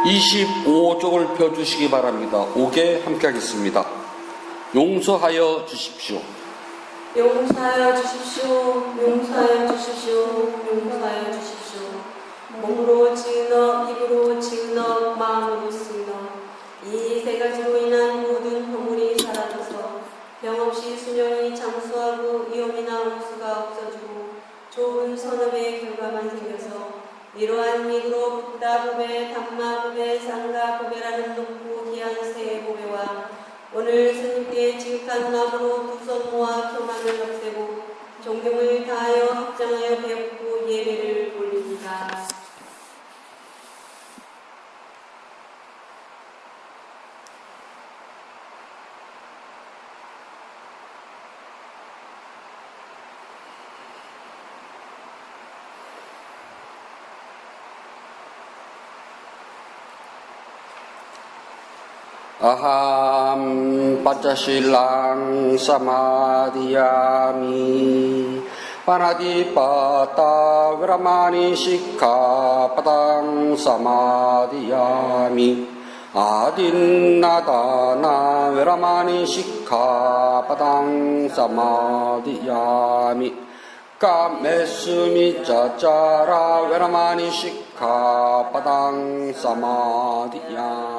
25쪽을 펴주시기 바랍니다. 5개 함께 하겠습니다. 용서하여 주십시오. 용서하여 주십시오. 용서하여 주십시오. 용서하여 주십시오. 몸으로 지으너 입으로 지으너 마음으로 쓰이너 이 세 가지로 인한 모든 허물이 사라져서 병없이 수명이 장수하고 위험이나 우수가 없어지고 좁은 선업의 결과만 생겨서 이러한 믿으로 붓다보배, 담마보배, 쌍가보배라는 높고 귀한 새 보배와 오늘 스님께 지극한 마음으로 두 손 모아 교만을 없애고 존경을 다하여 합장하여 배웠고 예배를 올립니다. 아함 빠짜실랑 사마디야미 파나디빠따 브라마니 시카 빠당 사마디야미 아딘나다나 브라마니 시카 빠당 사마디야미 까메스미 짜짜라 브라마니 시카 빠당 사마디야미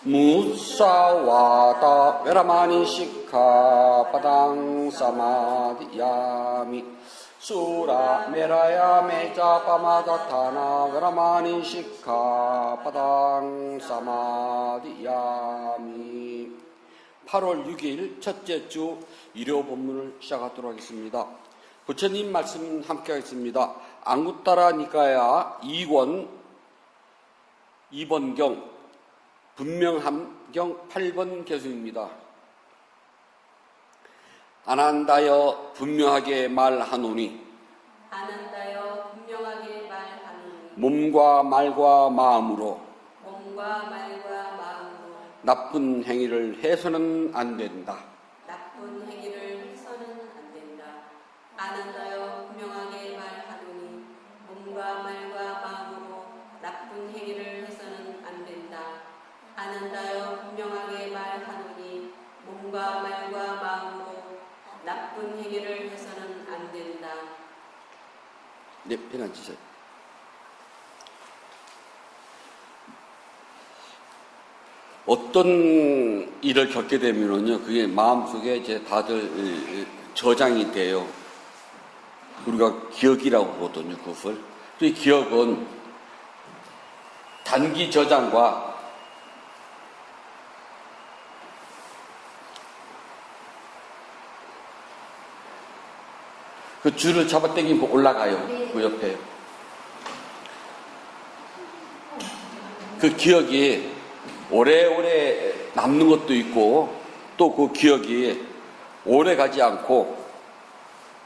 무사와다 베라마니 시카 빠당 사마디야미 수라 메라야 메자 파마다타나 베라마니 시카 빠당 사마디야미 8월 6일 첫째 주 일요 본문을 시작하도록 하겠습니다. 부처님 말씀 함께 하겠습니다. 앙구따라 니까야 2권 2번경 분명함경 8번 개수입니다. 아난다여 분명하게 말하노니 아난다여 분명하게 말하노니 몸과 말과 마음으로 나쁜 행위를 해서는 안 된다. 나쁜 행위를 해서는 안 된다. 아난다여 분명하게 말하노니 몸과 말과 마음으로 나쁜 행위를 해서는 안 된다. 아난다여 분명하게 말하노니 몸과 말과 마음으로 나쁜 행위를 해서는 안 된다. 네, 편안지세요. 어떤 일을 겪게 되면은요, 그게 마음속에 이제 다들 저장이 돼요. 우리가 기억이라고 보거든요, 그것을. 이 기억은 단기 저장과 그 줄을 잡아당기면 올라가요. 그 옆에. 그 기억이 오래오래 남는 것도 있고 또 그 기억이 오래 가지 않고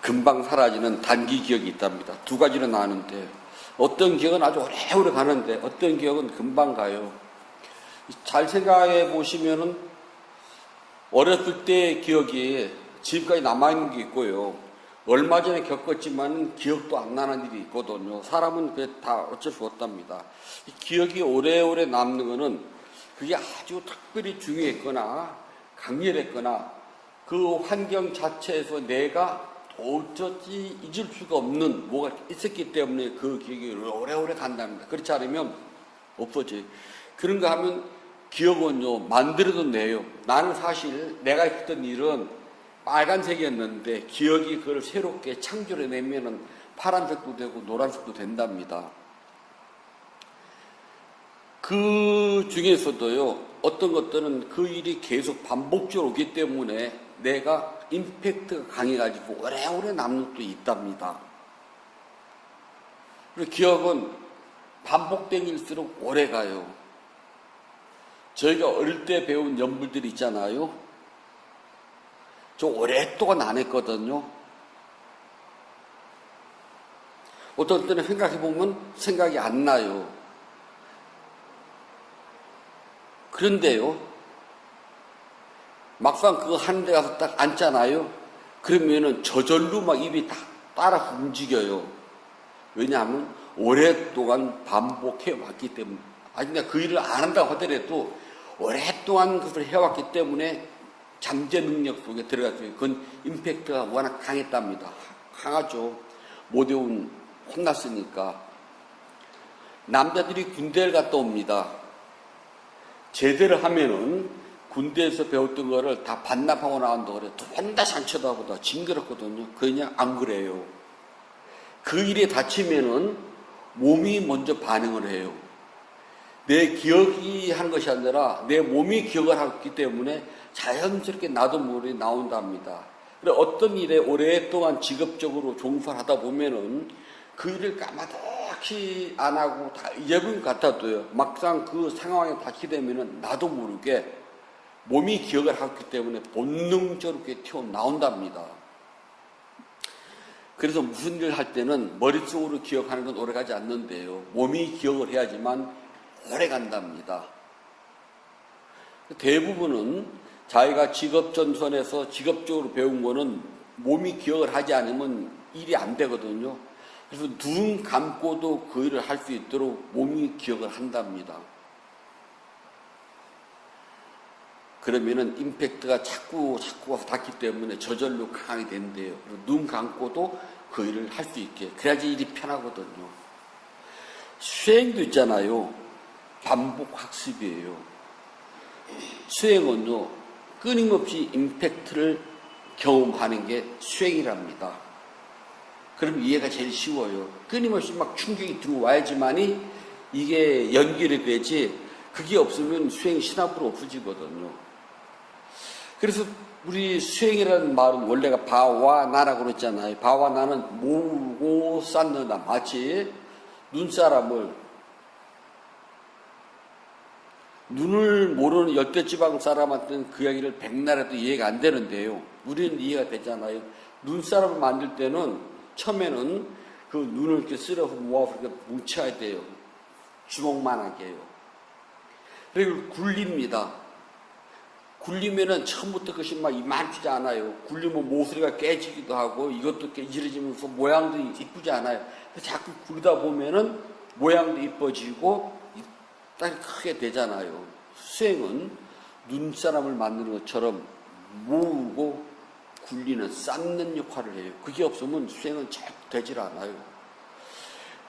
금방 사라지는 단기 기억이 있답니다. 두 가지로 나누는데 어떤 기억은 아주 오래오래 가는데 어떤 기억은 금방 가요. 잘 생각해 보시면은 어렸을 때의 기억이 지금까지 남아있는 게 있고요. 얼마 전에 겪었지만 기억도 안 나는 일이 있거든요. 사람은 그게 다 어쩔 수 없답니다. 이 기억이 오래오래 남는 거는 그게 아주 특별히 중요했거나 강렬했거나 그 환경 자체에서 내가 도저히 잊을 수가 없는 뭐가 있었기 때문에 그 기억이 오래오래 간답니다. 그렇지 않으면 없어져요. 그런 거 하면 기억은요, 만들어도 내요. 나는 사실 내가 했던 일은 빨간색이었는데 기억이 그걸 새롭게 창조해내면은 파란색도 되고 노란색도 된답니다. 그 중에서도요, 어떤 것들은 그 일이 계속 반복적으로 오기 때문에 내가 임팩트가 강해가지고 오래오래 남는 것도 있답니다. 그리고 기억은 반복된 일수록 오래 가요. 저희가 어릴 때 배운 연불들이 있잖아요. 저 오랫동안 안 했거든요. 어떤 때는 생각해보면 생각이 안 나요. 그런데요, 막상 그거 하는 데 가서 딱 앉잖아요. 그러면은 저절로 막 입이 다 따라 움직여요. 왜냐하면 오랫동안 반복해 왔기 때문에 아직 내가 그 일을 안 한다고 하더라도 오랫동안 그것을 해왔기 때문에 잠재 능력 속에 들어갔어요. 그건 임팩트가 워낙 강했답니다. 강하죠. 못 외운 혼났으니까. 남자들이 군대를 갔다 옵니다. 제대로 하면은 군대에서 배웠던 거를 다 반납하고 나온다고 그래요. 두 번 다시 안 쳐다보다 징그럽거든요. 그냥 안 그래요. 그 일에 다치면은 몸이 먼저 반응을 해요. 내 기억이 하는 것이 아니라 내 몸이 기억을 하기 때문에 자연스럽게 나도 모르게 나온답니다. 그래 어떤 일에 오랫동안 직업적으로 종사를 하다 보면은 그 일을 까마득히 안 하고 다 잊어버린 것 같아도요. 막상 그 상황에 닿게 되면은 나도 모르게 몸이 기억을 하기 때문에 본능적으로 튀어나온답니다. 그래서 무슨 일을 할 때는 머릿속으로 기억하는 건 오래가지 않는데요. 몸이 기억을 해야지만 오래 간답니다. 대부분은 자기가 직업전선에서 직업적으로 배운 거는 몸이 기억을 하지 않으면 일이 안 되거든요. 그래서 눈 감고도 그 일을 할 수 있도록 몸이 기억을 한답니다. 그러면은 임팩트가 자꾸 닿기 때문에 저절로 강하게 된대요. 눈 감고도 그 일을 할 수 있게. 그래야지 일이 편하거든요. 수행도 있잖아요. 반복 학습이에요. 수행은요, 끊임없이 임팩트를 경험하는 게 수행이랍니다. 그럼 이해가 제일 쉬워요. 끊임없이 막 충격이 들어와야지만이 이게 연결이 되지, 그게 없으면 수행 신압으로 없어지거든요. 그래서 우리 수행이라는 말은 원래가 바와 나라고 그랬잖아요. 바와 나는 모으고 쌓는다. 마치 눈사람을, 눈을 모르는 열대지방 사람한테는 그 이야기를 백날해도 이해가 안 되는데요. 우리는 이해가 되잖아요. 눈사람을 만들 때는 처음에는 그 눈을 이렇게 쓸어서 모아서 이렇게 뭉쳐야 돼요. 주먹만하게 해요. 그리고 굴립니다. 굴리면은 처음부터 그것이 막 이만하지 않아요. 굴리면 모서리가 깨지기도 하고 이것도 이지러지면서 모양도 이쁘지 않아요. 자꾸 굴리다 보면은 모양도 이뻐지고 딱 크게 되잖아요. 수행은 눈사람을 만드는 것처럼 모으고 굴리는 쌓는 역할을 해요. 그게 없으면 수행은 잘 되질 않아요.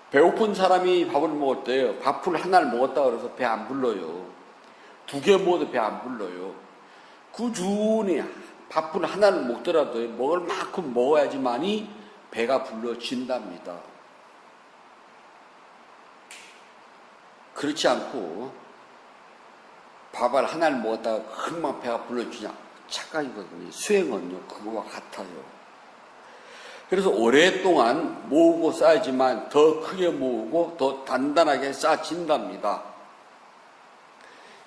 배고픈 사람이 밥을 먹을 때 밥을 하나를 먹었다 그래서 배 안 불러요. 2개 먹어도 배 안 불러요. 꾸준히 밥을 하나를 먹더라도 먹을 만큼 먹어야지만이 배가 불러진답니다. 그렇지 않고 밥을 하나를 먹었다가 금방 배가 불러지냐 착각이거든요. 수행은요 그거와 같아요. 그래서 오랫동안 모으고 쌓아야지만 더 크게 모으고 더 단단하게 쌓아진답니다.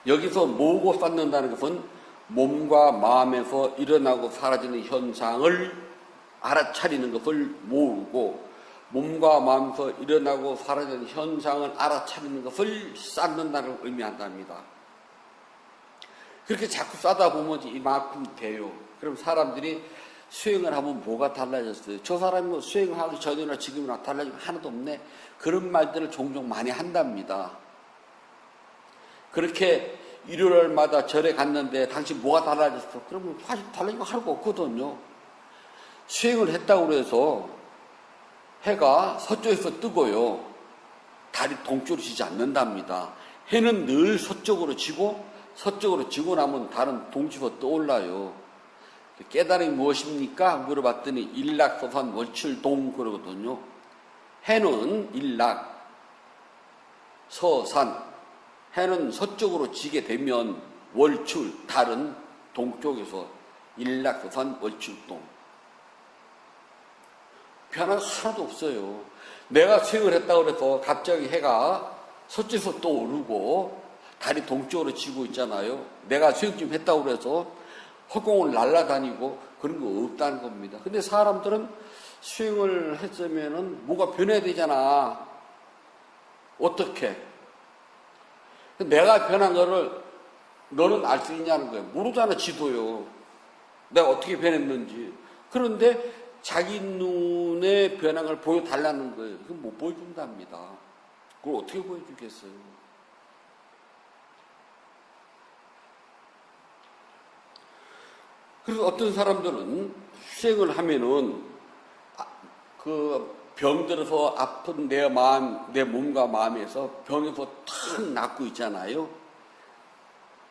여기서 모으고 쌓는다는 것은 몸과 마음에서 일어나고 사라지는 현상을 알아차리는 것을 모으고 몸과 마음에서 일어나고 사라지는 현상을 알아차리는 것을 쌓는다는 걸 의미한답니다. 그렇게 자꾸 쌓다 보면 이만큼 돼요. 그럼 사람들이 수행을 하면 뭐가 달라졌어요? 저 사람이 뭐 수행을 하기 전이나 지금이나 달라진 거 하나도 없네. 그런 말들을 종종 많이 한답니다. 그렇게 일요일마다 절에 갔는데 당신 뭐가 달라졌어? 그러면 사실 달라진 거 하나도 없거든요. 수행을 했다고 해서 해가 서쪽에서 뜨고요. 달이 동쪽으로 지지 않는답니다. 해는 늘 서쪽으로 지고 서쪽으로 지고 나면 달은 동쪽으로 떠올라요. 깨달음이 무엇입니까? 물어봤더니 일락서산 월출동 그러거든요. 해는 일락, 서산, 해는 서쪽으로 지게 되면 월출, 달은 동쪽에서 일락서산 월출동. 변화가 하나도 없어요. 내가 수행을 했다고 해서 갑자기 해가 서쪽에서 떠오르고 달이 동쪽으로 지고 있잖아요. 내가 수행 좀 했다고 해서 허공을 날아다니고 그런 거 없다는 겁니다. 근데 사람들은 수행을 했으면은 뭐가 변해야 되잖아. 어떻게? 내가 변한 거를 너는 알 수 있냐는 거예요. 모르잖아, 지도요. 내가 어떻게 변했는지. 그런데 자기 눈에 변한 걸 보여달라는 거예요. 그건 못 보여준답니다. 그걸 어떻게 보여주겠어요? 그래서 어떤 사람들은 수행을 하면은 그 병들어서 아픈 내 마음, 내 몸과 마음에서 병에서 탁 낫고 있잖아요.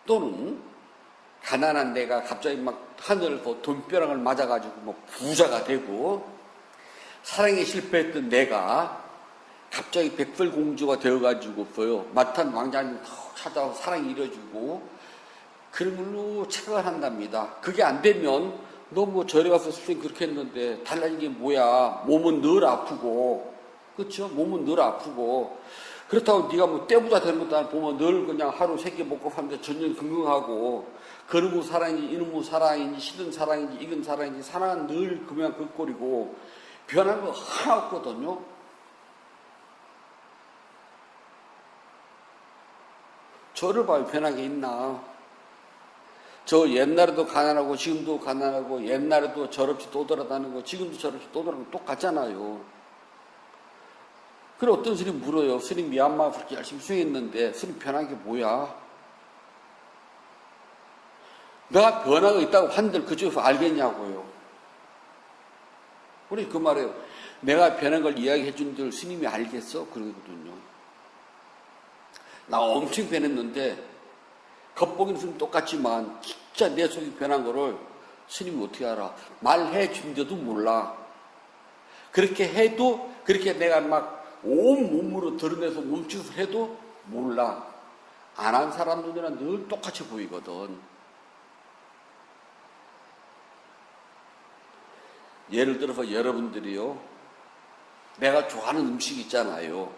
또는 가난한 내가 갑자기 막 하늘에서 돈벼락을 맞아가지고 뭐 부자가 되고, 사랑에 실패했던 내가 갑자기 백설공주가 되어가지고서요, 마탄 왕자님 턱 찾아와서 사랑이 이뤄주고, 그런 걸로 착각을 한답니다. 그게 안 되면 너 뭐 절에 가서 수행 그렇게 했는데 달라진 게 뭐야? 몸은 늘 아프고, 그렇죠? 몸은 늘 아프고, 그렇다고 네가 뭐 때보다 되는 것도 아니고 보면 늘 그냥 하루 세 끼 먹고 사는데 전혀 건강하고, 그놈의 사랑인지 이놈의 사랑인지 시든 사랑인지 익은 사랑인지 사랑은 늘 그냥 그 꼴이고 변한 거 하나 없거든요. 저를 봐요. 변한 게 있나? 저 옛날에도 가난하고 지금도 가난하고 옛날에도 저렇게 떠돌아다니고 지금도 저렇게 떠돌아다니고 똑같잖아요. 그래 어떤 스님 물어요. 스님 미얀마 그렇게 열심히 수행했는데 스님 변한 게 뭐야? 내가 변화가 있다고 한들 그쪽에서 알겠냐고요. 우리 그 말이에요. 내가 변한 걸 이야기해 준들 스님이 알겠어? 그러거든요. 나 엄청 변했는데 겉보기는 좀 똑같지만 진짜 내 속이 변한 거를 스님이 어떻게 알아? 말해 준데도 몰라. 그렇게 해도 그렇게 내가 막 온 몸으로 드러내서 몸짓을 해도 몰라. 안 한 사람들이랑 늘 똑같이 보이거든. 예를 들어서 여러분들이요, 내가 좋아하는 음식 있잖아요.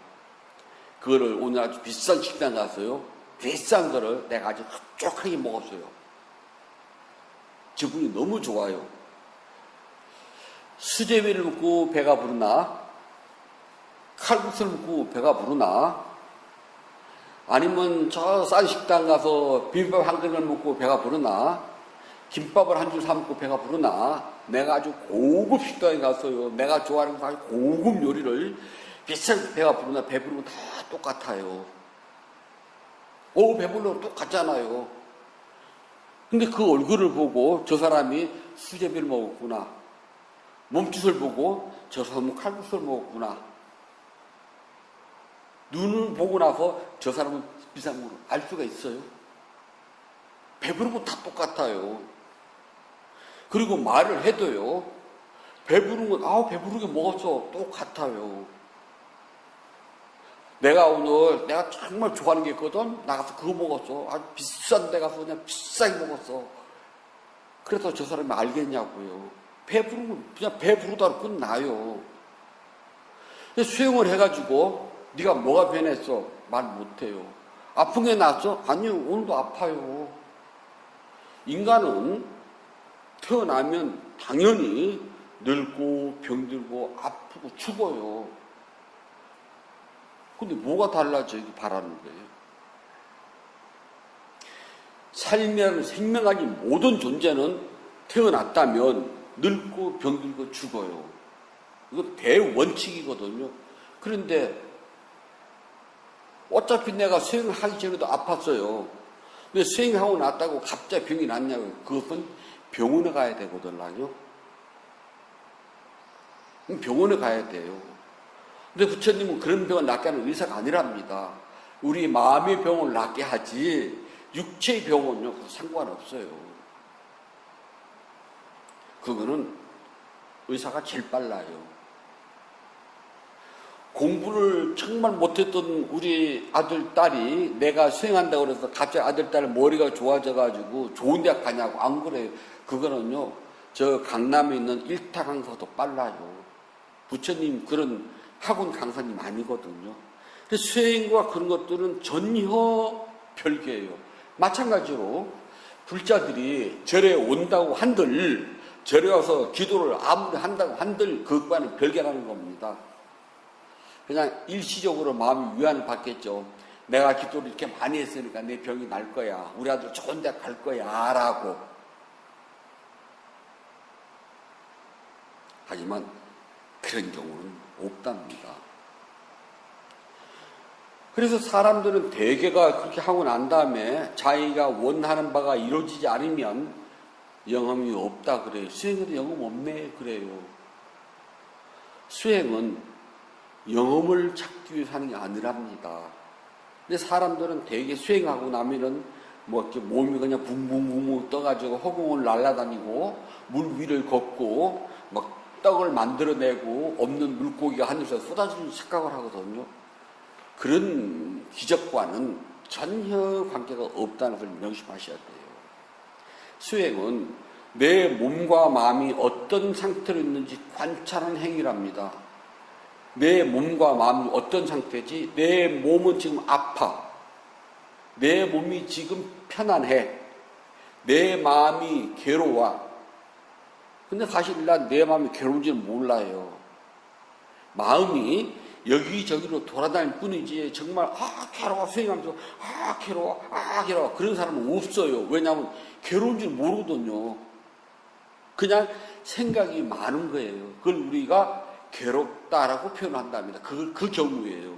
그거를 오늘 아주 비싼 식당 가서요, 비싼 거를 내가 아주 흡족하게 먹었어요. 기분이 너무 좋아요. 수제비를 먹고 배가 부르나? 칼국수를 먹고 배가 부르나? 아니면 저 싼 식당 가서 비빔밥 한 그릇 먹고 배가 부르나? 김밥을 한 줄 사 먹고 배가 부르나? 내가 아주 고급 식당에 가서요, 내가 좋아하는 아주 고급 요리를 비싼 배가 부르나? 배부르면 다 똑같아요. 배불러 똑같잖아요. 근데 그 얼굴을 보고 저 사람이 수제비를 먹었구나. 몸짓을 보고 저 사람은 칼국수를 먹었구나. 눈을 보고 나서 저 사람은 비싼 거로 알 수가 있어요. 배부르고 다 똑같아요. 그리고 말을 해도요, 배부른 건, 배부르게 먹었어. 똑같아요. 내가 오늘, 내가 정말 좋아하는 게 있거든? 나가서 그거 먹었어. 아주 비싼 데 가서 그냥 비싸게 먹었어. 그래서 저 사람이 알겠냐고요. 배부른 건 그냥 배부르다로 끝나요. 수행을 해가지고, 네가 뭐가 변했어? 말 못해요. 아픈 게 나았어? 아니요, 오늘도 아파요. 인간은 태어나면 당연히 늙고 병들고 아프고 죽어요. 근데 뭐가 달라져? 이게 바라는 거예요. 삶이라는 생명하지 모든 존재는 태어났다면 늙고 병들고 죽어요. 이거 대원칙이거든요. 그런데 어차피 내가 수행하기 전에도 아팠어요. 근데 수행하고 났다고 갑자기 병이 났냐고요. 그것은 병원에 가야 되거든요. 병원에 가야 돼요. 근데 부처님은 그런 병을 낫게 하는 의사가 아니랍니다. 우리 마음의 병을 낫게 하지 육체의 병은요, 상관없어요. 그거는 의사가 제일 빨라요. 공부를 정말 못했던 우리 아들, 딸이 내가 수행한다고 그래서 갑자기 아들, 딸 머리가 좋아져가지고 좋은 대학 가냐고. 안 그래요. 그거는요, 저 강남에 있는 일타 강사가 더 빨라요. 부처님 그런 학원 강사님 아니거든요. 그래서 수행과 그런 것들은 전혀 별개예요. 마찬가지로 불자들이 절에 온다고 한들, 절에 와서 기도를 아무리 한다고 한들 그것과는 별개라는 겁니다. 그냥 일시적으로 마음이 위안을 받겠죠. 내가 기도를 이렇게 많이 했으니까 내 병이 날 거야. 우리 아들 좋은 데 갈 거야. 라고. 하지만 그런 경우는 없답니다. 그래서 사람들은 대개가 그렇게 하고 난 다음에 자기가 원하는 바가 이루어지지 않으면 영험이 없다 그래요. 수행에도 영험 없네 그래요. 수행은 영험을 찾기 위해서 하는 게 아니랍니다. 근데 사람들은 되게 수행하고 나면은 뭐 이렇게 몸이 그냥 붕붕붕붕 떠가지고 허공을 날아다니고 물 위를 걷고 막 떡을 만들어내고 없는 물고기가 하늘에서 쏟아지는 착각을 하거든요. 그런 기적과는 전혀 관계가 없다는 걸 명심하셔야 돼요. 수행은 내 몸과 마음이 어떤 상태로 있는지 관찰하는 행위랍니다. 내 몸과 마음이 어떤 상태지? 내 몸은 지금 아파. 내 몸이 지금 편안해. 내 마음이 괴로워. 근데 사실 난 내 마음이 괴로운지는 몰라요. 마음이 여기저기로 돌아다닐 뿐이지 정말 괴로워 수행하면서 괴로워 그런 사람은 없어요. 왜냐하면 괴로운 줄 모르거든요. 그냥 생각이 많은 거예요. 그걸 우리가 괴롭다라고 표현한답니다. 그 경우예요.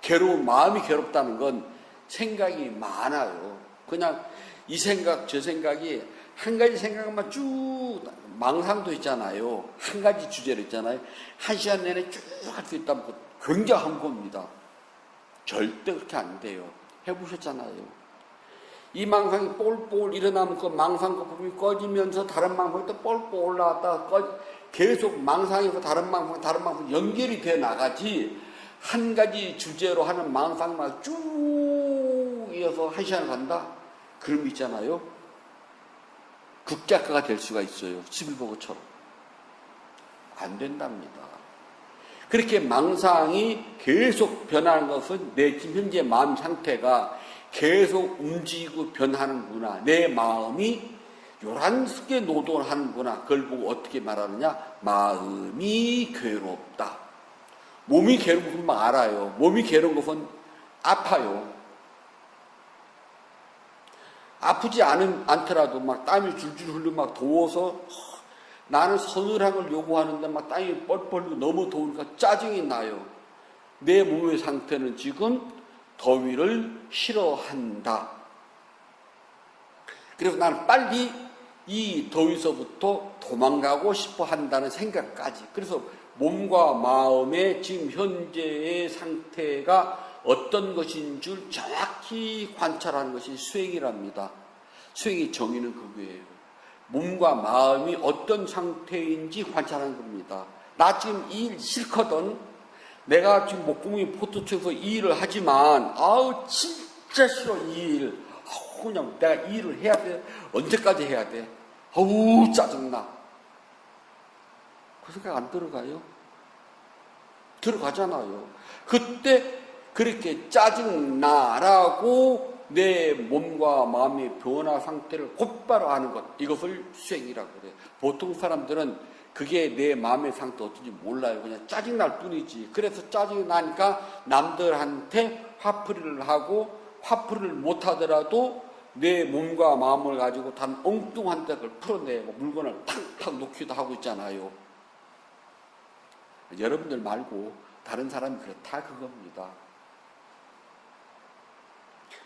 괴로운 마음이 괴롭다는 건 생각이 많아요. 그냥 이 생각 저 생각이 한 가지 생각만 쭉 망상도 있잖아요. 한 가지 주제로 있잖아요. 한 시간 내내 쭉 할 수 있다면 굉장한 겁니다. 절대 그렇게 안 돼요. 해보셨잖아요. 이 망상이 뽀글뽀글 일어나면 그 망상 거품이 꺼지면서 다른 망상이 또 뽀글뽀글 올라왔다가 계속 망상에서 다른 망상 연결이 돼 나가지 한 가지 주제로 하는 망상만 쭉 이어서 한 시간 간다? 그럼 있잖아요. 극작가가 될 수가 있어요. 시빌버그처럼. 안 된답니다. 그렇게 망상이 계속 변하는 것은 내 지금 현재 마음 상태가 계속 움직이고 변하는구나. 내 마음이 요란스게 노동을 하는구나. 그걸 보고 어떻게 말하느냐? 마음이 괴롭다. 몸이 괴로운 것은 막 알아요. 몸이 괴로운 것은 아파요. 아프지 않더라도 막 땀이 줄줄 흘리고 막 더워서 나는 서늘한 걸 요구하는데 막 땀이 뻘뻘 흘리고 너무 더우니까 짜증이 나요. 내 몸의 상태는 지금 더위를 싫어한다. 그래서 나는 빨리 이 더위서부터 도망가고 싶어 한다는 생각까지. 그래서 몸과 마음의 지금 현재의 상태가 어떤 것인 줄 정확히 관찰하는 것이 수행이랍니다. 수행의 정의는 그거예요. 몸과 마음이 어떤 상태인지 관찰하는 겁니다. 나 지금 이 일 싫거든. 내가 지금 목구멍이 포토쳐서 이 일을 하지만 진짜 싫어 이 일. 그냥 내가 이 일을 해야 돼. 언제까지 해야 돼? 짜증나. 그 생각 안 들어가요? 들어가잖아요. 그때 그렇게 짜증나라고 내 몸과 마음의 변화 상태를 곧바로 아는 것, 이것을 수행이라고 그래요. 보통 사람들은 그게 내 마음의 상태 어떤지 몰라요. 그냥 짜증날 뿐이지. 그래서 짜증이 나니까 남들한테 화풀이를 하고 화풀이를 못하더라도 내 몸과 마음을 가지고 단 엉뚱한 데를 풀어내고 물건을 탁탁 놓기도 하고 있잖아요. 여러분들 말고 다른 사람이 그렇다 그겁니다.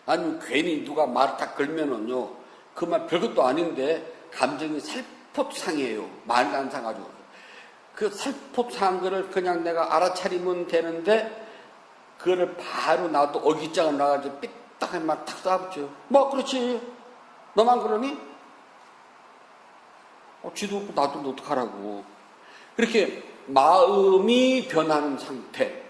아니면 괜히 누가 말을 딱 걸면은요, 그 말 별것도 아닌데 감정이 살포트 상해요. 말도 안 상가지고. 그 살포트 상한 거를 그냥 내가 알아차리면 되는데 그거를 바로 나도 어깃장을 나가지고 삐딱한 말 탁 쏴붙여요. 뭐 그렇지. 너만 그러니? 쥐도 없고 나도 어떡하라고. 그렇게 마음이 변하는 상태,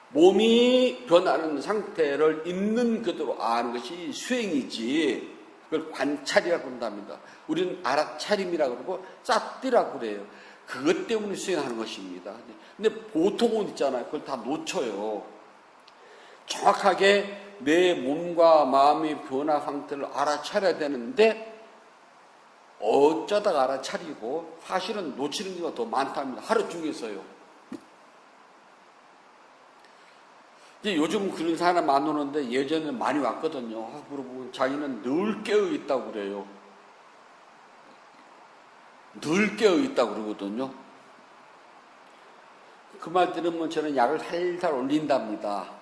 몸이 변하는 상태를 있는 그대로 아는 것이 수행이지, 그걸 관찰이라고 한답니다. 우리는 알아차림이라고 그러고 짝띠라고 그래요. 그것 때문에 수행하는 것입니다. 근데 보통은 있잖아요. 그걸 다 놓쳐요. 정확하게 내 몸과 마음의 변화 상태를 알아차려야 되는데 어쩌다가 알아차리고 사실은 놓치는 경우가 더 많답니다. 하루 중에서요. 이제 요즘 그런 사람 안 오는데 예전에 많이 왔거든요. 물어보면 자기는 늘 깨어있다고 그래요. 늘 깨어있다고 그러거든요. 그 말 들으면 저는 약을 살살 올린답니다.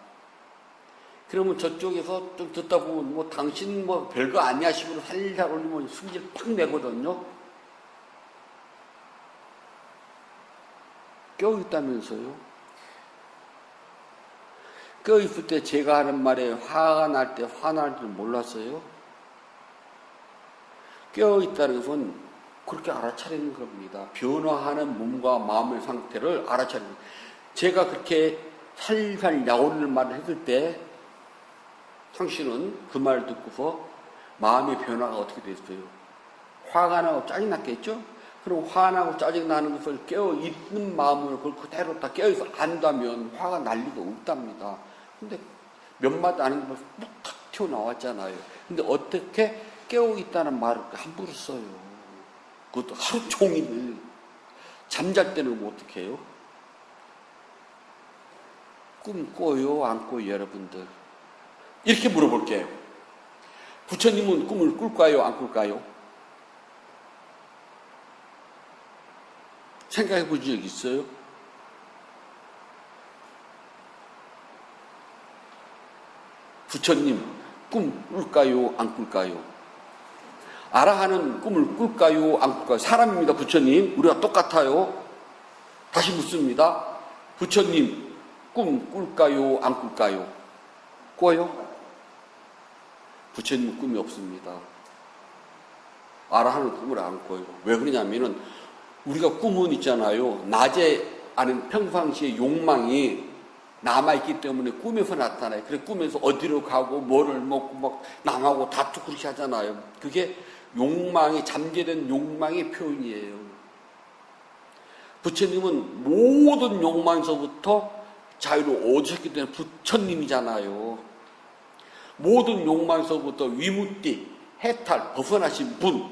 그러면 저쪽에서 좀 듣다 보면 당신 별거 아니야 식으로 살살 올리면 승질 팍 내거든요. 깨어있다면서요? 깨어있을 때 제가 하는 말에 화가 날 때 화날 줄 몰랐어요? 깨어있다는 것은 그렇게 알아차리는 겁니다. 변화하는 몸과 마음의 상태를 알아차리는 겁니다. 제가 그렇게 살살 야오르는 말을 했을 때 당신은 그 말을 듣고서 마음의 변화가 어떻게 됐어요? 화가 나고 짜증났겠죠? 그럼 화나고 짜증나는 것을 깨어있는 마음으로 그걸 그대로 다 깨어있어 안다면 화가 날 리가 없답니다. 근데 몇 마디 안 했는데 묵탁 튀어나왔잖아요. 근데 어떻게 깨어있다는 말을 함부로 써요? 그것도 하루 종일. 잠잘 때는 어떻게 해요? 꿈 꿔요? 안 꿔요? 여러분들. 이렇게 물어볼게요. 부처님은 꿈을 꿀까요? 안 꿀까요? 생각해 본 적 있어요? 부처님 꿈 꿀까요? 안 꿀까요? 아라하는 꿈을 꿀까요? 안 꿀까요? 사람입니다. 부처님. 우리가 똑같아요. 다시 묻습니다. 부처님 꿈 꿀까요? 안 꿀까요? 꿔요? 부처님은 꿈이 없습니다. 아라하는 꿈을 안 꿔요. 왜 그러냐면은 우리가 꿈은 있잖아요. 낮에 아는 평상시에 욕망이 남아있기 때문에 꿈에서 나타나요. 그래서 꿈에서 어디로 가고 뭐를 먹고 막 남하고 다투고 그렇게 하잖아요. 그게 욕망이 잠재된 욕망의 표현이에요. 부처님은 모든 욕망에서부터 자유를 얻으셨기 때문에 부처님이잖아요. 모든 욕망에서부터 위무띠, 해탈, 벗어나신 분,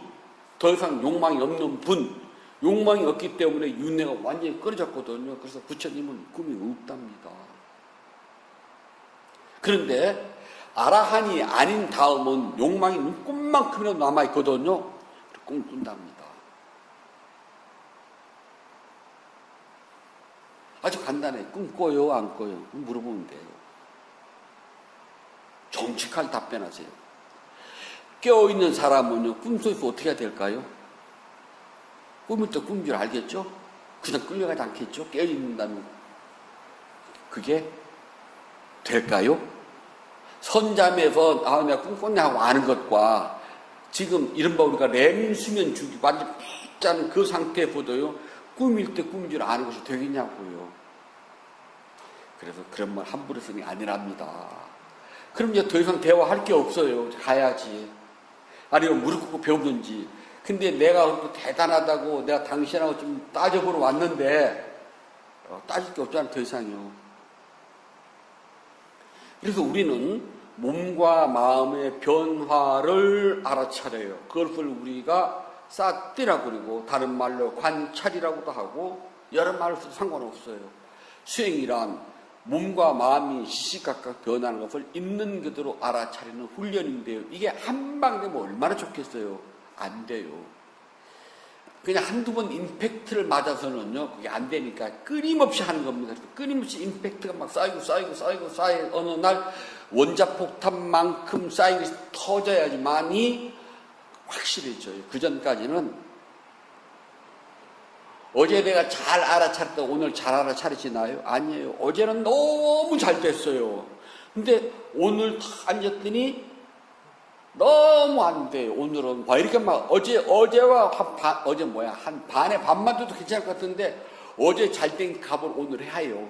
더 이상 욕망이 없는 분, 욕망이 없기 때문에 윤회가 완전히 끊어졌거든요. 그래서 부처님은 꿈이 없답니다. 그런데 아라한이 아닌 다음은 욕망이 꿈만큼이라도 남아있거든요. 꿈 꾼답니다. 아주 간단해. 꿈 꿔요? 안 꿔요? 물어보면 돼요. 정직하게 답변하세요. 깨어있는 사람은요, 꿈속에서 어떻게 해야 될까요? 꿈일 때 꿈인 줄 알겠죠? 그냥 끌려가지 않겠죠? 깨어있는다면. 그게 될까요? 선잠에서, 내가 꿈꿨네 하고 아는 것과 지금 이른바 우리가 렘수면 주기, 완전 푹 자는 그 상태보다요, 꿈일 때 꿈인 줄 아는 것이 되겠냐고요. 그래서 그런 말 함부로 쓰는 게 아니랍니다. 그럼 이제 더 이상 대화할 게 없어요. 가야지. 아니면 무릎 꿇고 배우든지. 근데 내가 대단하다고 내가 당신하고 좀 따져보러 왔는데 따질 게 없잖아. 더 이상요. 그래서 우리는 몸과 마음의 변화를 알아차려요. 그것을 우리가 사띠라고 그러고 다른 말로 관찰이라고도 하고 여러 말로 써도 상관없어요. 수행이란 몸과 마음이 시시각각 변하는 것을 있는 그대로 알아차리는 훈련인데요. 이게 한 방 되면 얼마나 좋겠어요. 안 돼요. 그냥 한두 번 임팩트를 맞아서는요, 그게 안 되니까 끊임없이 하는 겁니다. 끊임없이 임팩트가 막 쌓이고 어느 날 원자폭탄만큼 쌓이고 터져야지만이 확실해져요. 그 전까지는 어제 내가 잘 알아차렸다 오늘 잘 알아차리시나요? 아니에요. 어제는 너무 잘 됐어요. 근데 오늘 딱 앉았더니 너무 안 돼요. 오늘은 이렇게 막 어제와 한 반의 반만 돼도 괜찮을 것 같은데 어제 잘 된 값을 오늘 해요.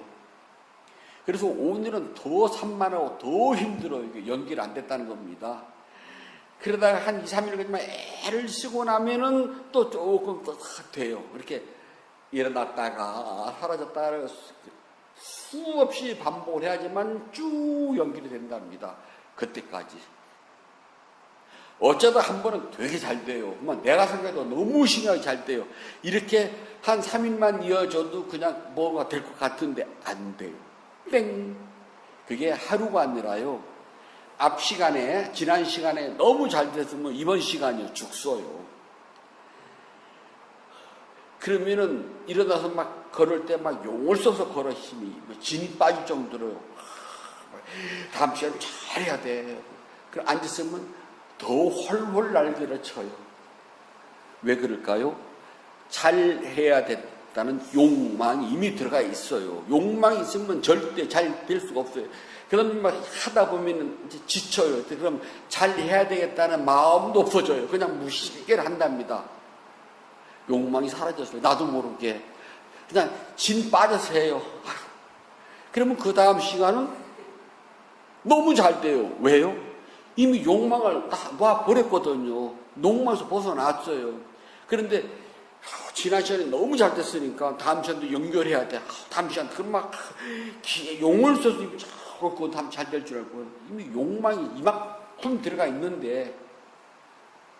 그래서 오늘은 더 산만하고 더 힘들어요. 이게 연결 안 됐다는 겁니다. 그러다가 한 2, 3일 애를 쓰고 나면은 또 조금 더 돼요. 이렇게 일어났다가 사라졌다가 수없이 반복을 해야지만 쭉 연결이 된답니다. 그때까지. 어쩌다 한 번은 되게 잘 돼요. 내가 생각해도 너무 심하게 잘 돼요. 이렇게 한 3일만 이어져도 그냥 뭐가 될 것 같은데 안 돼요. 땡! 그게 하루가 아니라요. 앞 시간에, 지난 시간에 너무 잘 됐으면 이번 시간이요. 죽어요. 그러면은 일어나서 막 걸을 때 막 용을 써서 걸어 힘이 진이 빠질 정도로 다음 시간 잘해야 돼. 그럼 앉았으면 더 훨훨 날개를 쳐요. 왜 그럴까요? 잘 해야 일단은 욕망이 이미 들어가 있어요. 욕망이 있으면 절대 잘 될 수가 없어요. 그런 막 하다 보면 이제 지쳐요. 그럼 잘 해야 되겠다는 마음도 없어져요. 그냥 무시를 한답니다. 욕망이 사라졌어요. 나도 모르게. 그냥 진 빠져서 해요. 그러면 그 다음 시간은 너무 잘 돼요. 왜요? 이미 욕망을 다 놔버렸거든요. 욕망에서 벗어났어요. 그런데 지난 시간에 너무 잘 됐으니까 다음 시간도 연결해야 돼. 다음 시간 그럼 막 용을 써서 자꾸 다음 잘 될 줄 알고 이미 욕망이 이만큼 들어가 있는데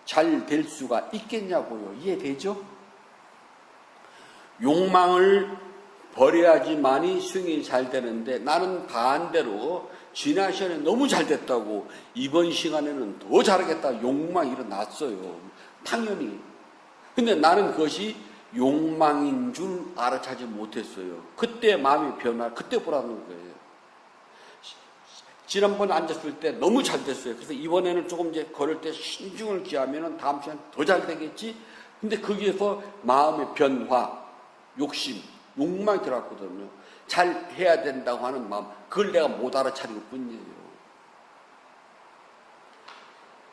잘 될 수가 있겠냐고요. 이해되죠? 욕망을 버려야지만이 수행이 잘 되는데 나는 반대로 지난 시간에 너무 잘 됐다고 이번 시간에는 더 잘하겠다 욕망이 일어났어요. 당연히. 근데 나는 그것이 욕망인 줄 알아차지 못했어요. 그때 마음이 변화, 그때 보라는 거예요. 지난번에 앉았을 때 너무 잘 됐어요. 그래서 이번에는 조금 이제 걸을 때 신중을 기하면 다음 시간 더 잘 되겠지? 근데 거기에서 마음의 변화, 욕심, 욕망이 들어갔거든요. 잘 해야 된다고 하는 마음, 그걸 내가 못 알아차리고 뿐이에요.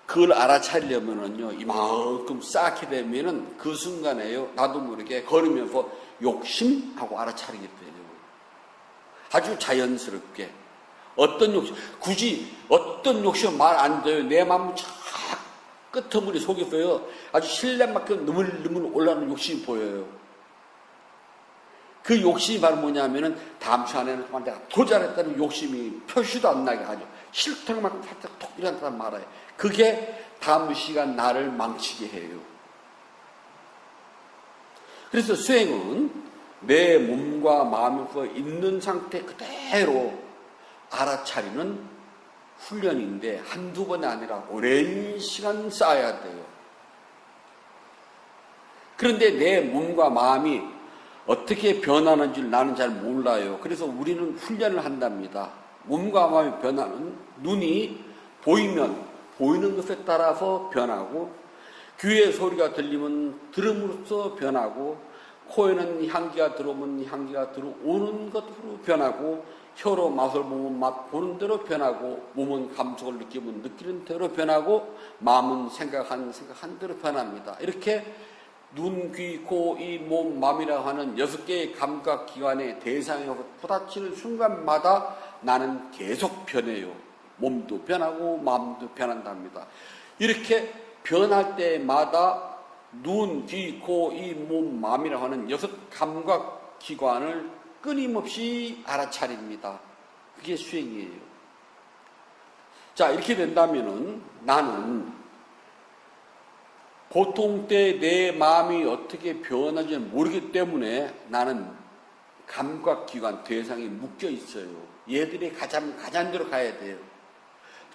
그걸 알아차리려면은요, 이만큼 쌓게 되면은 그 순간에요, 나도 모르게 걸으면서 욕심하고 알아차리게 돼요. 아주 자연스럽게. 어떤 욕심, 굳이 어떤 욕심은 말 안 돼요. 내 마음은 쫙 끄트머리 속에서요, 아주 신뢰만큼 느물느물 올라오는 욕심이 보여요. 그 욕심이 바로 뭐냐면은 다음 시간에는 내가 더 잘했다는 욕심이 표시도 안 나게 하죠. 실토만큼 살짝 톡 일어났다는 말아요. 그게 다음 시간 나를 망치게 해요. 그래서 수행은 내 몸과 마음에서 있는 상태 그대로 알아차리는 훈련인데 한두 번이 아니라 오랜 시간 쌓아야 돼요. 그런데 내 몸과 마음이 어떻게 변하는지 나는 잘 몰라요. 그래서 우리는 훈련을 한답니다. 몸과 마음의 변화는 눈이 보이면 보이는 것에 따라서 변하고, 귀에 소리가 들리면 들음으로써 변하고, 코에는 향기가 들어오면 향기가 들어오는 것으로 변하고, 혀로 맛을 보면 맛 보는 대로 변하고, 몸은 감촉을 느끼면 느끼는 대로 변하고, 마음은 생각한 대로 변합니다. 이렇게 눈, 귀, 코, 이, 몸, 마음이라고 하는 6개의 감각기관의 대상에 부딪히는 순간마다 나는 계속 변해요. 몸도 변하고 마음도 변한답니다. 이렇게 변할 때마다 눈, 귀, 코, 이, 몸, 마음이라고 하는 6감각기관을 끊임없이 알아차립니다. 그게 수행이에요. 자, 이렇게 된다면은 나는 보통 때 내 마음이 어떻게 변하는지 모르기 때문에 나는 감각기관 대상에 묶여 있어요. 얘들이 가자는 대로 가야 돼요.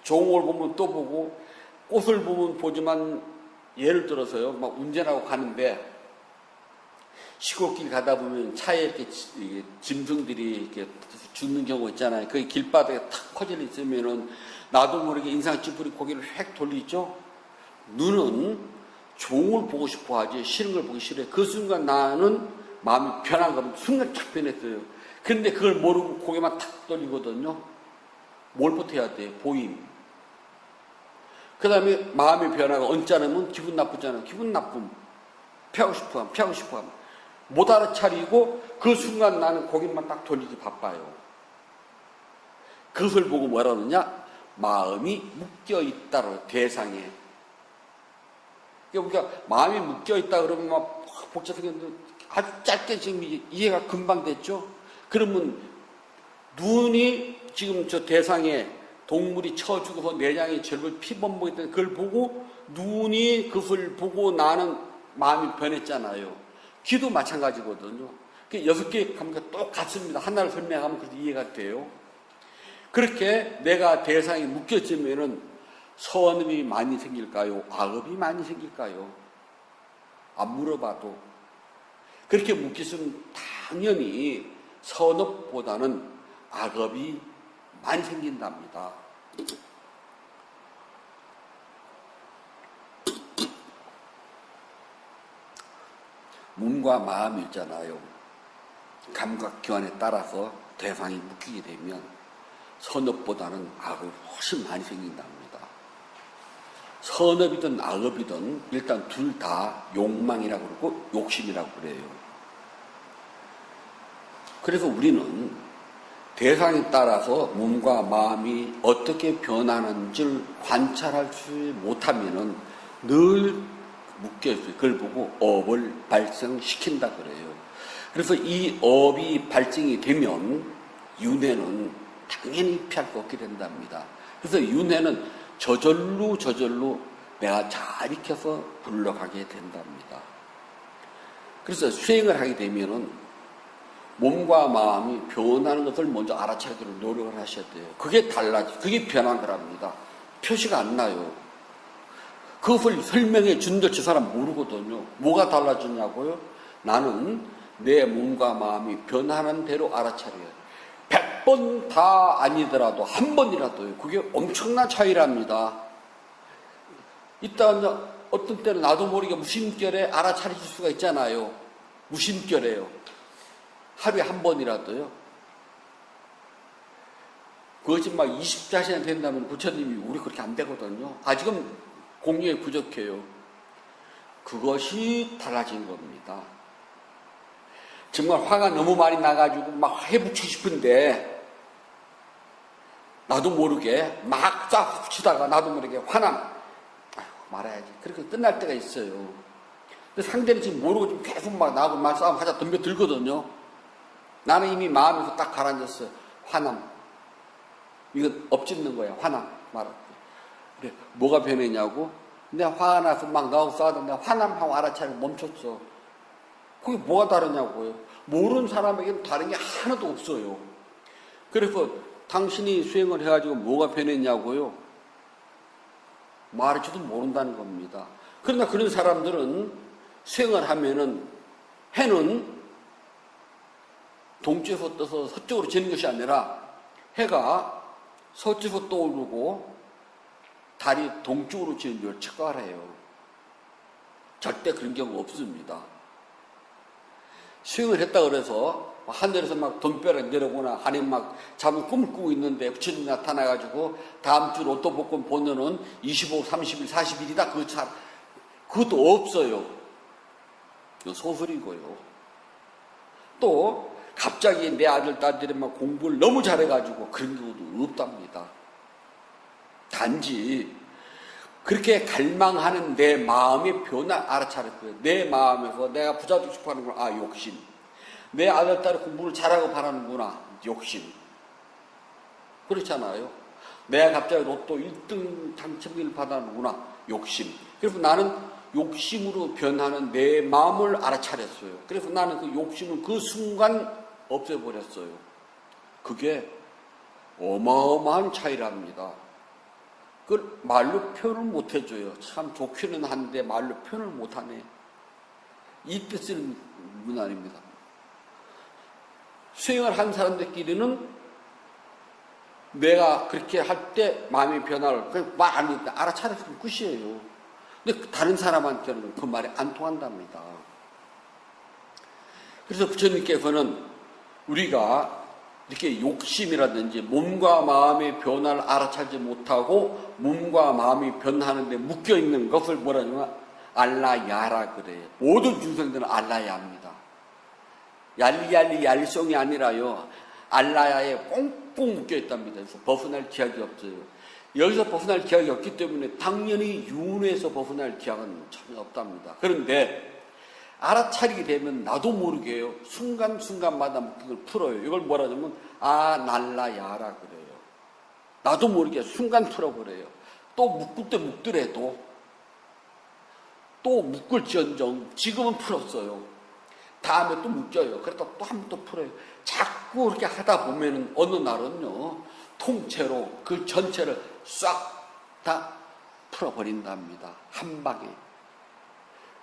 종을 보면 또 보고, 꽃을 보면 보지만, 예를 들어서요, 막 운전하고 가는데 시골길 가다 보면 차에 이렇게 짐승들이 이렇게 죽는 경우 있잖아요. 그 길바닥에 탁 퍼져 있으면은 나도 모르게 인상 찌푸리 고개를 획 돌리죠. 눈은 종을 보고 싶어 하지 싫은 걸 보기 싫어요. 그 순간 나는 마음이 변한 거면 순간 탁 변했어요. 그런데 그걸 모르고 고개만 탁 돌리거든요. 뭘부터 해야 돼요? 보임. 그 다음에 마음의 변화가 언짢으면 기분 나쁘잖아요. 기분 나쁨. 피하고 싶어 하면. 못 알아차리고 그 순간 나는 고개만 딱 돌리기 바빠요. 그것을 보고 뭐라 그러느냐? 마음이 묶여있다로 대상에. 그러니까 마음이 묶여있다 그러면 막 복잡하게 아주 짧게 지금 이해가 금방 됐죠? 그러면 눈이 지금 저 대상에 동물이 쳐죽어서 내장에 절벽 피범벅이 있다는 그걸 보고 눈이 그걸 보고 나는 마음이 변했잖아요. 귀도 마찬가지거든요. 6개의 감각 똑같습니다. 하나를 설명하면 그래도 이해가 돼요. 그렇게 내가 대상에 묶여지면은 선업이 많이 생길까요? 악업이 많이 생길까요? 안 물어봐도. 그렇게 묶였으면 당연히 선업보다는 악업이 많이 생긴답니다. 몸과 마음이 있잖아요. 감각기관에 따라서 대상이 묶이게 되면 선업보다는 악을 훨씬 많이 생긴답니다. 선업이든 악업이든 일단 둘 다 욕망이라고 그러고 욕심이라고 그래요. 그래서 우리는 대상에 따라서 몸과 마음이 어떻게 변하는지를 관찰할 수 못하면은 늘 묶여있어요. 그걸 보고 업을 발생시킨다 그래요. 그래서 이 업이 발생이 되면 윤회는 당연히 피할 수 없게 된답니다. 그래서 윤회는 저절로 내가 잘 익혀서 불러가게 된답니다. 그래서 수행을 하게 되면은 몸과 마음이 변하는 것을 먼저 알아차리도록 노력을 하셔야 돼요. 그게 그게 변한 거랍니다. 표시가 안 나요. 그것을 설명해 준들 저 사람 모르거든요. 뭐가 달라졌냐고요? 나는 내 몸과 마음이 변하는 대로 알아차려요. 100번 다 아니더라도 한 번이라도요. 그게 엄청난 차이랍니다. 이따 어떤 때는 나도 모르게 무심결에 알아차리실 수가 있잖아요. 무심결에요. 하루에 한 번이라도요. 그것이 막 20자시나 된다면 부처님이 우리 그렇게 안 되거든요. 아직은 공력이 부족해요. 그것이 달라진 겁니다. 정말 화가 너무 많이 나가지고 막 해붙이고 싶은데 나도 모르게 막 싹 붙이다가 나도 모르게 화남 말아야지. 그렇게 끝날 때가 있어요. 근데 상대는 지금 모르고 지금 계속 막 나하고 막 싸움하자 덤벼들거든요. 나는 이미 마음에서 딱 가라앉았어요. 화남. 이건 엎짓는 거야. 화남. 말할게. 그래, 뭐가 변했냐고? 내가 화가 나서 막 나하고 싸우다 내가 화남하고 알아차리고 멈췄어. 그게 뭐가 다르냐고요? 모르는 사람에게는 다른 게 하나도 없어요. 그래서 당신이 수행을 해가지고 뭐가 변했냐고요? 말할지도 모른다는 겁니다. 그러나 그런 사람들은 수행을 하면은 해는 동쪽에서 떠서 서쪽으로 지는 것이 아니라 해가 서쪽에서 떠오르고 달이 동쪽으로 지는 걸 착각을 해요. 절대 그런 경우 없습니다. 수행을 했다 그래서 하늘에서 막 돈벼락 내려오거나 하나님 막 잠을 꿈을 꾸고 있는데 부처님이 나타나가지고 다음 주 로또 복권 번호는 25, 30일, 40일이다. 그것도 없어요. 소설이고요. 또 갑자기 내 아들, 딸들이 막 공부를 너무 잘해가지고 그런 경우도 없답니다. 단지 그렇게 갈망하는 내 마음의 변화 알아차릴 거예요. 내 마음에서 내가 부자 되고 싶어 하는 건 욕심. 내 아들, 딸이 공부를 잘하고 바라는구나. 욕심. 그렇잖아요. 내가 갑자기 로또 1등 당첨을 받아는구나. 욕심. 그래서 나는 욕심으로 변하는 내 마음을 알아차렸어요. 그래서 나는 그 욕심을 그 순간 없애버렸어요. 그게 어마어마한 차이랍니다. 그걸 말로 표현을 못 해줘요. 참 좋기는 한데 말로 표현을 못 하네. 이 뜻을 문안입니다. 수행을 한 사람들끼리는 내가 그렇게 할 때 마음의 변화를 그냥 말 안 했다 알아차렸으면 끝이에요. 근데 다른 사람한테는 그 말이 안 통한답니다. 그래서 부처님께서는 우리가 이렇게 욕심이라든지 몸과 마음의 변화를 알아차리지 못하고 몸과 마음이 변하는데 묶여있는 것을 뭐라 하냐면 알라야라 그래요. 모든 중생들은 알라야 합니다. 얄리얄리 얄송이 아니라요. 알라야에 꽁꽁 묶여있답니다. 그래서 벗어날 기약이 없어요. 여기서 벗어날 기약이 없기 때문에 당연히 윤회에서 벗어날 기약은 전혀 없답니다. 그런데 알아차리게 되면 나도 모르게요. 순간순간마다 묶인 걸 풀어요. 이걸 뭐라 하냐면 날라야라 그래요. 나도 모르게 순간 풀어버려요. 또 묶을 때 묶더라도 또 묶을지언정 지금은 풀었어요. 다음에 또 묶여요. 그러다 또 한 번 또 풀어요. 자꾸 그렇게 하다 보면은 어느 날은요 통째로 그 전체를 싹 다 풀어버린답니다. 한 방에.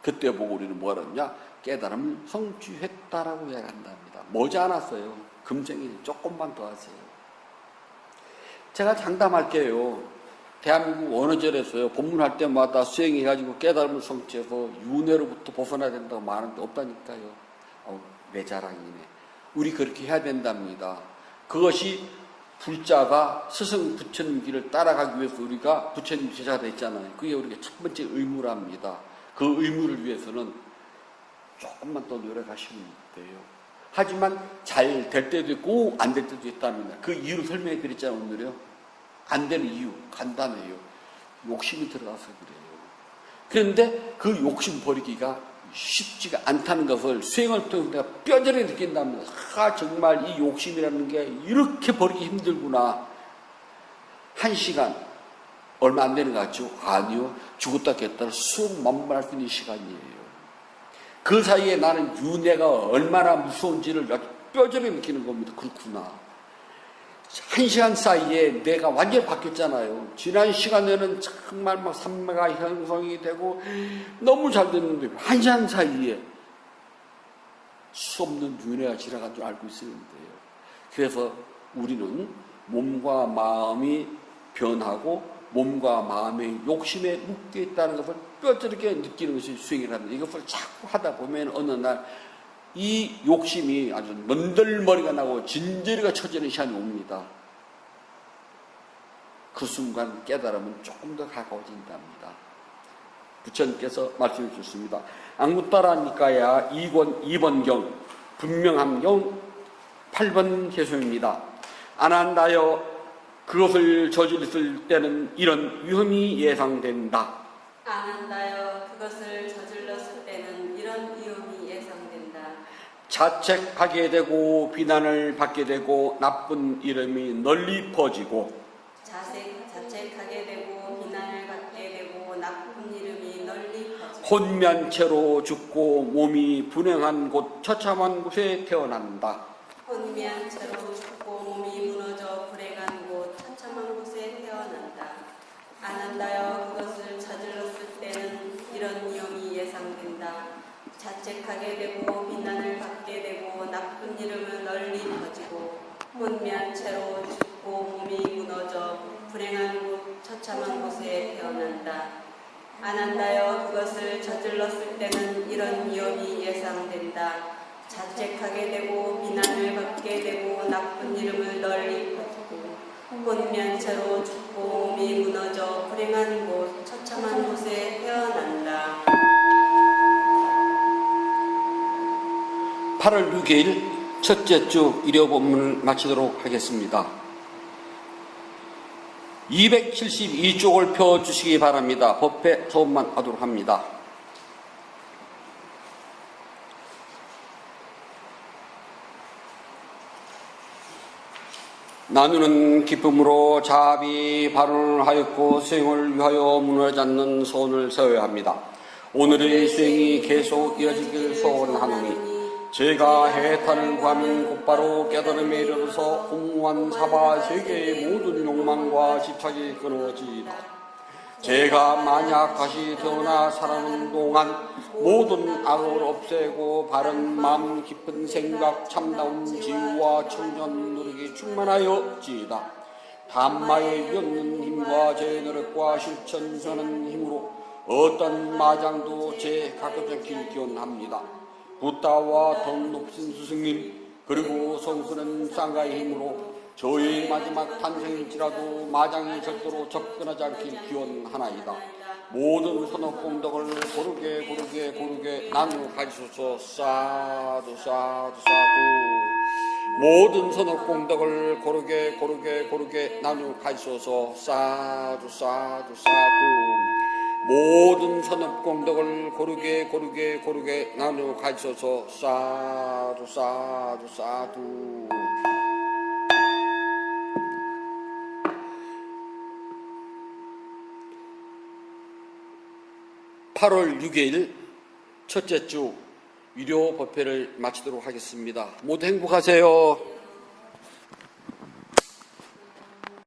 그때 보고 우리는 뭐라 하냐? 깨달음을 성취했다라고 이야기한답니다. 머지않았어요. 금생이 조금만 더 하세요. 제가 장담할게요. 대한민국 어느 절에서요 법문할 때마다 수행해가지고 깨달음을 성취해서 윤회로부터 벗어나야 된다고 말하는 데 없다니까요. 내 자랑이네. 우리 그렇게 해야 된답니다. 그것이 불자가 스승 부처님 길을 따라가기 위해서 우리가 부처님 제자가 됐잖아요. 그게 우리가 첫 번째 의무랍니다. 그 의무를 위해서는 조금만 더 노력하시면 돼요. 하지만 잘 될 때도 있고 안 될 때도 있답니다. 그 이유를 설명해 드렸잖아요. 오늘요. 안 되는 이유 간단해요. 욕심이 들어가서 그래요. 그런데 그 욕심 버리기가 쉽지가 않다는 것을 수행을 통해서 내가 뼈저리게 느낀답니다. 정말 이 욕심이라는 게 이렇게 버리기 힘들구나. 1시간 얼마 안 되는 것 같죠? 아니요. 죽었다 깼다 수만 번 할 수 있는 시간이에요. 그 사이에 나는 윤회가 얼마나 무서운지를 뼈저리게 느끼는 겁니다. 그렇구나. 1시간 사이에 내가 완전히 바뀌었잖아요. 지난 시간에는 정말 막 삼매가 형성이 되고 너무 잘 됐는데 1시간 사이에 수없는 윤회가 지나간 줄 알고 있었는데요. 그래서 우리는 몸과 마음이 변하고 몸과 마음의 욕심에 묶여 있다는 것을 뼈저리게 느끼는 것이 수행이랍니다. 이것을 자꾸 하다 보면 어느 날 이 욕심이 아주 먼들머리가 나고 진저리가 쳐지는 시간이 옵니다. 그 순간 깨달으면 조금 더 가까워진답니다. 부처님께서 말씀해 주셨습니다. 앙구따라니까야 2번경 분명함경 8번 개송입니다. 아난다여 그것을 저질렀을 때는 이런 위험이 예상된다. 아난다여 그것을 저질렀을 때는 이런 위험이 예상된다. 자책하게 되고 비난을 받게 되고 나쁜 이름이 널리 퍼지고 자책하게 되고 비난을 받게 되고 나쁜 이름이 널리 퍼지고 혼면체로 죽고 몸이 불행한 곳 처참한 곳에 태어난다. 혼면체로 죽고 몸이 무너져 불행한 곳 처참한 곳에 태어난다. 아난다여 그것을 저질렀을 때는 이런 위험이 예상된다. 자책하게 되고 비난을 받게 되고 나쁜 이름은 널리 퍼지고 혼면체로 죽고 몸이 무너져 불행한 곳 처참한 곳에 태어난다. 아난다여 그것을 저질렀을 때는 이런 위험이 예상된다. 자책하게 되고 비난을 받게 되고 나쁜 이름을 널리 퍼지고 혼면체로 죽고 몸이 무너져 불행한 곳 처참한 곳에 태어난다. 8월 6일 첫째 주 일요 본문을 마치도록 하겠습니다. 272쪽을 펴주시기 바랍니다. 법회 소음만 하도록 합니다. 나누는 기쁨으로 자비 발언을 하였고 수행을 위하여 무너지 않는 소원을 세워야 합니다. 오늘의 수행이 계속 이어지길 소원하노니 제가 해탈을 구하면 곧바로 깨달음에 이르러서 공무한 사바 세계의 모든 욕망과 집착이 끊어지리다. 제가 만약 다시 태어나 살아오는 동안 모든 악을 없애고 바른 마음 깊은 생각 참다운 지혜와 청전 노력이 충만하여지이다. 단마의 위없는 힘과 제 노력과 실천하는 힘으로 어떤 마장도 제 가깝지 않길 기원합니다. 부다와 더 높은 스승님 그리고 성스러운 쌍가의 힘으로 저의 마지막 탄생일지라도 마장이 절대로 접근하지 않길 기원하나이다. 모든 선업 공덕을 고르게 나누어 가지소서. 사두 사두 사두. 모든 선업 공덕을 고르게 나누어 가지소서. 사두 사두 사두. 모든 선업 공덕을 고르게 나누어 가지소서. 사두 사두 사두. 8월 6일 첫째 주 위료 법회를 마치도록 하겠습니다. 모두 행복하세요.